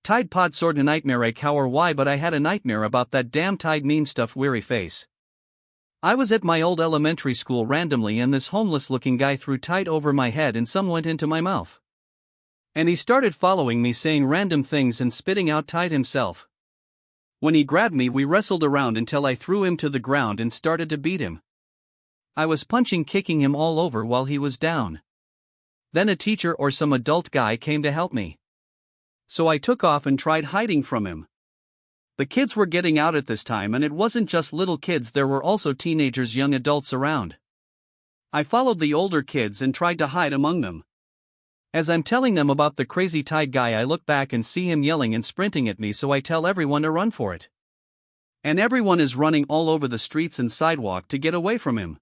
Tide pod sorta nightmare how or why, but I had a nightmare about that damn Tide meme stuff weary face. I was at my old elementary school randomly and this homeless looking guy threw Tide over my head and some went into my mouth. And he started following me saying random things and spitting out Tide himself. When he grabbed me we wrestled around until I threw him to the ground and started to beat him. I was punching kicking him all over while he was down. Then a teacher or some adult guy came to help me. So I took off and tried hiding from him. The kids were getting out at this time and it wasn't just little kids, there were also teenagers, young adults around. I followed the older kids and tried to hide among them. As I'm telling them about the crazy Tide guy I look back and see him yelling and sprinting at me, so I tell everyone to run for it. And everyone is running all over the streets and sidewalk to get away from him.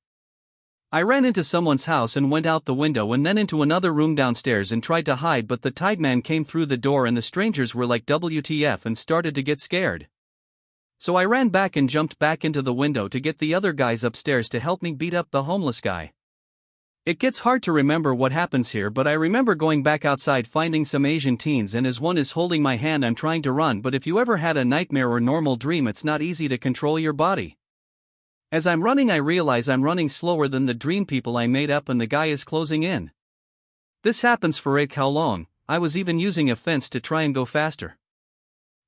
I ran into someone's house and went out the window and then into another room downstairs and tried to hide, but the Tide man came through the door and the strangers were like WTF and started to get scared. So I ran back and jumped back into the window to get the other guys upstairs to help me beat up the homeless guy. It gets hard to remember what happens here, but I remember going back outside finding some Asian teens and as one is holding my hand I'm trying to run, but if you ever had a nightmare or normal dream it's not easy to control your body. As I'm running I realize I'm running slower than the dream people I made up and the guy is closing in. This happens for how long, I was even using a fence to try and go faster.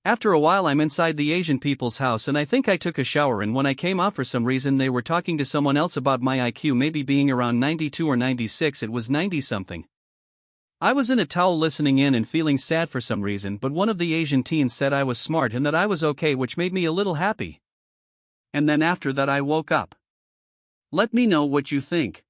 After a while I'm inside the Asian people's house and I think I took a shower, and when I came out for some reason they were talking to someone else about my IQ maybe being around 92 or 96, it was 90 something. I was in a towel listening in and feeling sad for some reason, but one of the Asian teens said I was smart and that I was okay, which made me a little happy. And then after that I woke up. Let me know what you think.